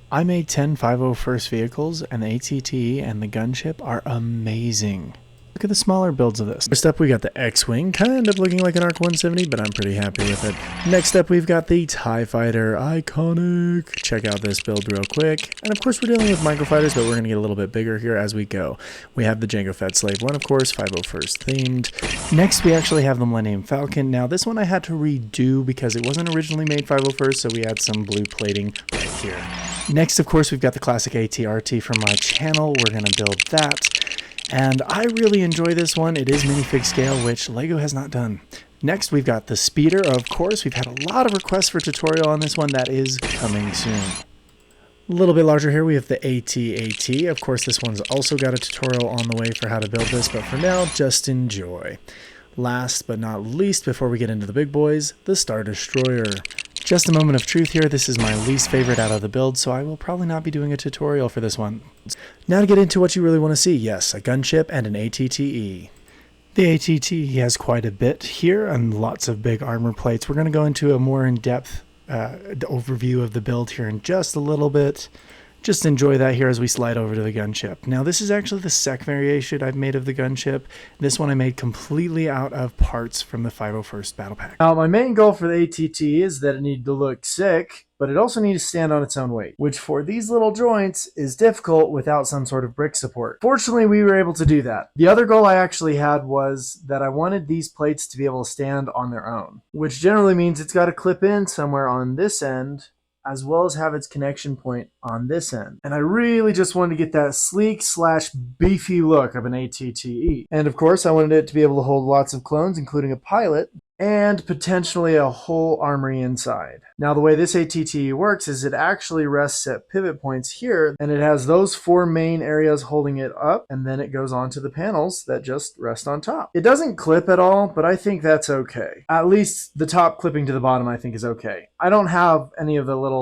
I made 10 501st vehicles, and the ATT and the gunship are amazing. Look at the smaller builds of this. First up, we got the X-Wing, kind of looking like an ARC 170, but I'm pretty happy with it. Next up, we've got the TIE Fighter, iconic. Check out this build real quick. And of course, we're dealing with microfighters, but we're going to get a little bit bigger here as we go. We have the Jango Fett Slave 1, of course, 501st themed. Next, we actually have the Millennium Falcon. Now, this one I had to redo because it wasn't originally made 501st, so we had some blue plating right here. Next, of course, we've got the classic ATRT from my channel. We're going to build that. And I really enjoy this one. It is minifig scale, which LEGO has not done. Next, we've got the Speeder. Of course, we've had a lot of requests for tutorial on this one. That is coming soon. A little bit larger here, we have the AT-AT. Of course, this one's also got a tutorial on the way for how to build this, but for now, just enjoy. Last but not least, before we get into the big boys, the Star Destroyer. Just a moment of truth here, this is my least favorite out of the build, so I will probably not be doing a tutorial for this one. Now to get into what you really want to see, yes, a gunship and an ATTE. The ATTE has quite a bit here and lots of big armor plates. We're going to go into a more in-depth overview of the build here in just a little bit. Just enjoy that here as we slide over to the gunship. Now this is actually the second variation I've made of the gunship. This one I made completely out of parts from the 501st Battle Pack. Now my main goal for the ATT is that it needed to look sick, but it also needs to stand on its own weight, which for these little joints is difficult without some sort of brick support. Fortunately, we were able to do that. The other goal I actually had was that I wanted these plates to be able to stand on their own, which generally means it's got to clip in somewhere on this end as well as have its connection point on this end. And I really just wanted to get that sleek slash beefy look of an ATTE. And of course, I wanted it to be able to hold lots of clones, including a pilot, and potentially a whole armory inside. Now the way this ATTE works is it actually rests at pivot points here, and it has those four main areas holding it up, and then it goes on to the panels that just rest on top. It doesn't clip at all, but I think that's okay. At least the top clipping to the bottom I think is okay. I don't have any of the little,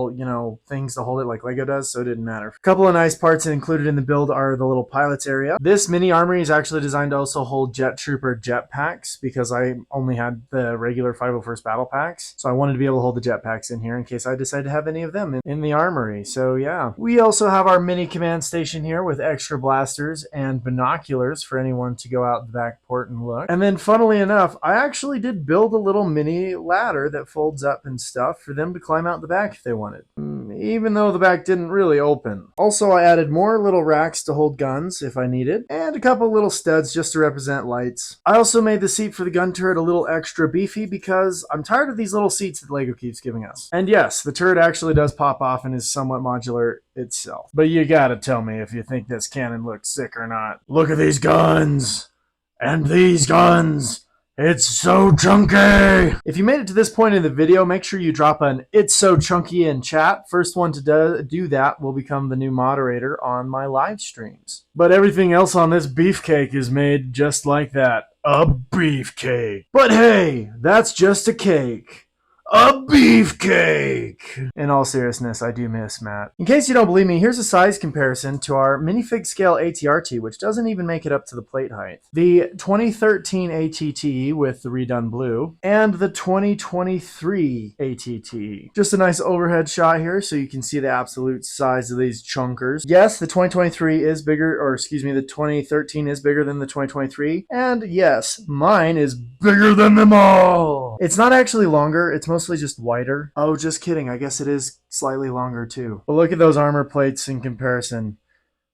things to hold it like LEGO does, so it didn't matter. A couple of nice parts included in the build are the little pilots area. This mini armory is actually designed to also hold Jet Trooper jetpacks because I only had the regular 501st battle packs, so I wanted to be able to hold the jetpacks in here in case I decide to have any of them in the armory. So yeah, we also have our mini command station here with extra blasters and binoculars for anyone to go out the back port and look. And then funnily enough, I actually did build a little mini ladder that folds up and stuff for them to climb out the back if they wanted, even though the back didn't really open. Also, I added more little racks to hold guns if I needed, and a couple little studs just to represent lights. I also made the seat for the gun turret a little extra beefy because I'm tired of these little seats that LEGO keeps giving us. And yes, the turret actually does pop off and is somewhat modular itself. But you gotta tell me if you think this cannon looks sick or not. Look at these guns! And these guns! It's so chunky! If you made it to this point in the video, make sure you drop an "It's so chunky" in chat. First one to do that will become the new moderator on my live streams. But everything else on this beefcake is made just like that. A beefcake. But hey, that's just a cake. A beefcake! In all seriousness, I do miss Matt. In case you don't believe me, here's a size comparison to our minifig scale ATRT, which doesn't even make it up to the plate height. The 2013 ATTE with the redone blue, and the 2023 ATTE. Just a nice overhead shot here so you can see the absolute size of these chunkers. Yes, the 2023 is bigger, or excuse me, the 2013 is bigger than the 2023, and yes, mine is bigger than them all! It's not actually longer, it's mostly just wider. Oh, just kidding. I guess it is slightly longer too. But look at those armor plates in comparison.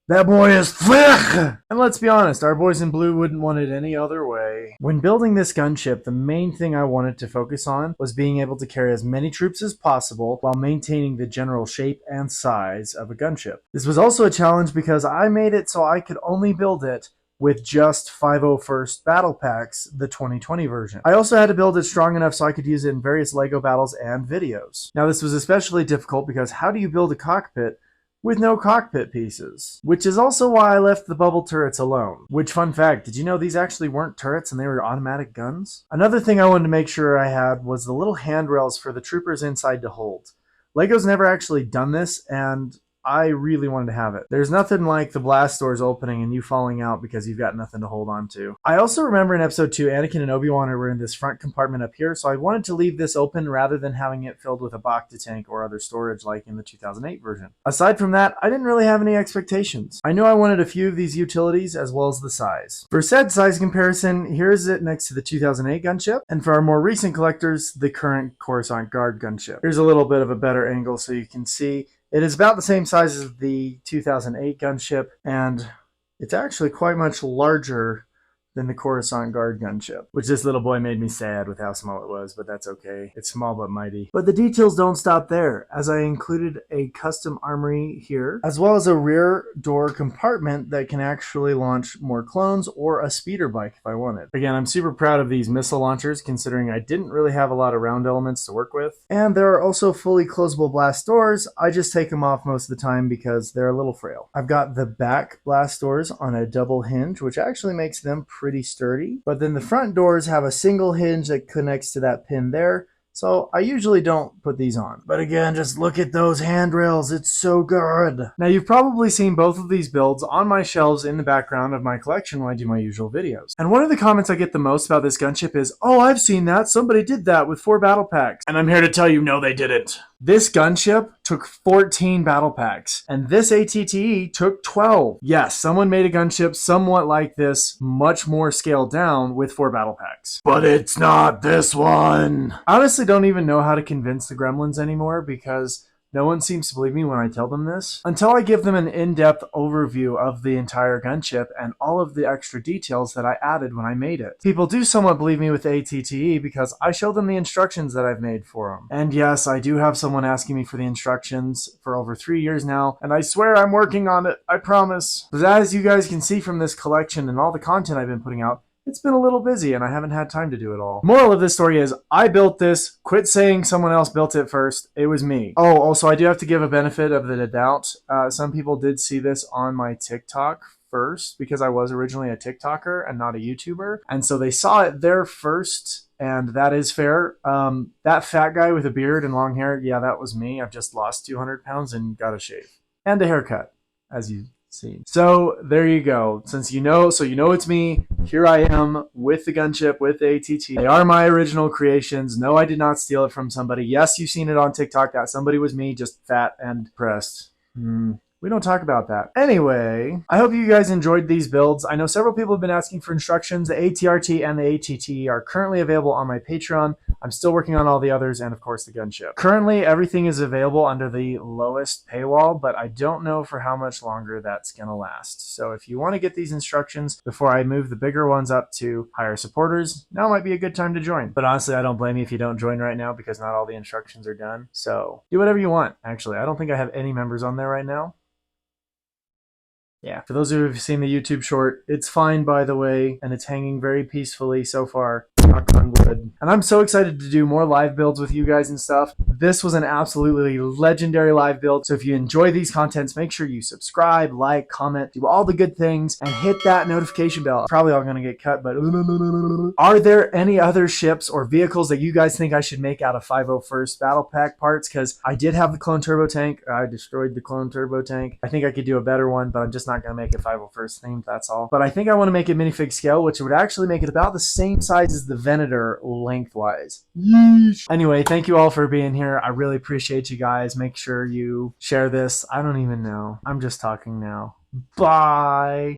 That boy is thick! And let's be honest, our boys in blue wouldn't want it any other way. When building this gunship, the main thing I wanted to focus on was being able to carry as many troops as possible while maintaining the general shape and size of a gunship. This was also a challenge because I made it so I could only build it with just 501st battle packs, the 2020 version. I also had to build it strong enough so I could use it in various LEGO battles and videos. Now this was especially difficult because how do you build a cockpit with no cockpit pieces? Which is also why I left the bubble turrets alone. Which, fun fact, did you know these actually weren't turrets and they were automatic guns? Another thing I wanted to make sure I had was the little handrails for the troopers inside to hold. LEGO's never actually done this, and I really wanted to have it. There's nothing like the blast doors opening and you falling out because you've got nothing to hold on to. I also remember in episode 2, Anakin and Obi-Wan were in this front compartment up here, so I wanted to leave this open rather than having it filled with a Bacta tank or other storage like in the 2008 version. Aside from that, I didn't really have any expectations. I knew I wanted a few of these utilities as well as the size. For said size comparison, here's it next to the 2008 gunship, and for our more recent collectors, the current Coruscant Guard gunship. Here's a little bit of a better angle so you can see. It is about the same size as the 2008 gunship, and it's actually quite much larger than the Coruscant Guard gunship, which this little boy made me sad with how small it was, but that's okay. It's small but mighty. But the details don't stop there, as I included a custom armory here, as well as a rear door compartment that can actually launch more clones or a speeder bike if I wanted. Again, I'm super proud of these missile launchers, considering I didn't really have a lot of round elements to work with. And there are also fully closable blast doors. I just take them off most of the time because they're a little frail. I've got the back blast doors on a double hinge, which actually makes them pretty sturdy, but then the front doors have a single hinge that connects to that pin there, so I usually don't put these on. But again, just look at those handrails, it's so good. Now you've probably seen both of these builds on my shelves in the background of my collection when I do my usual videos. And one of the comments I get the most about this gunship is, "Oh, I've seen that, somebody did that with 4 battle packs." And I'm here to tell you, no they didn't. This gunship took 14 battle packs, and this ATTE took 12. Yes, someone made a gunship somewhat like this, much more scaled down with 4 battle packs. But it's not this one! I honestly don't even know how to convince the gremlins anymore because no one seems to believe me when I tell them this, until I give them an in-depth overview of the entire gunship and all of the extra details that I added when I made it. People do somewhat believe me with ATTE because I show them the instructions that I've made for them. And yes, I do have someone asking me for the instructions for over 3 years now, and I swear I'm working on it, I promise. But as you guys can see from this collection and all the content I've been putting out, it's been a little busy and I haven't had time to do it all. Moral of this story is, I built this. Quit saying someone else built it first. It was me. Oh, also I do have to give a benefit of the doubt. Some people did see this on my TikTok first because I was originally a TikToker and not a YouTuber. And so they saw it there first, and that is fair. That fat guy with a beard and long hair, yeah, that was me. I've just lost 200 pounds and got a shave. And a haircut, as you see. So there you go. Since you know it's me. Here I am with the gunship, with the ATT. They are my original creations. No, I did not steal it from somebody. Yes, you've seen it on TikTok. That somebody was me, just fat and depressed. We don't talk about that. Anyway, I hope you guys enjoyed these builds. I know several people have been asking for instructions. The ATRT and the ATT are currently available on my Patreon. I'm still working on all the others and, of course, the gunship. Currently, everything is available under the lowest paywall, but I don't know for how much longer that's going to last. So if you want to get these instructions before I move the bigger ones up to higher supporters, now might be a good time to join. But honestly, I don't blame you if you don't join right now because not all the instructions are done. So do whatever you want, actually. I don't think I have any members on there right now. Yeah, for those of you who've seen the YouTube short, it's fine, by the way, and it's hanging very peacefully so far. Knock on wood. And I'm so excited to do more live builds with you guys and stuff. This was an absolutely legendary live build, so if you enjoy these contents, make sure you subscribe, like, comment, do all the good things, and hit that notification bell. Probably all gonna get cut, but are there any other ships or vehicles that you guys think I should make out of 501st Battle Pack parts? Because I did have the clone turbo tank. I destroyed the clone turbo tank. I think I could do a better one, but I'm just not gonna make it 501st themed, that's all. But I think I want to make it minifig scale, which would actually make it about the same size as the Venator lengthwise. Yeesh. Anyway, thank you all for being here. I really appreciate you guys. Make sure you share this. I don't even know. I'm just talking now. Bye.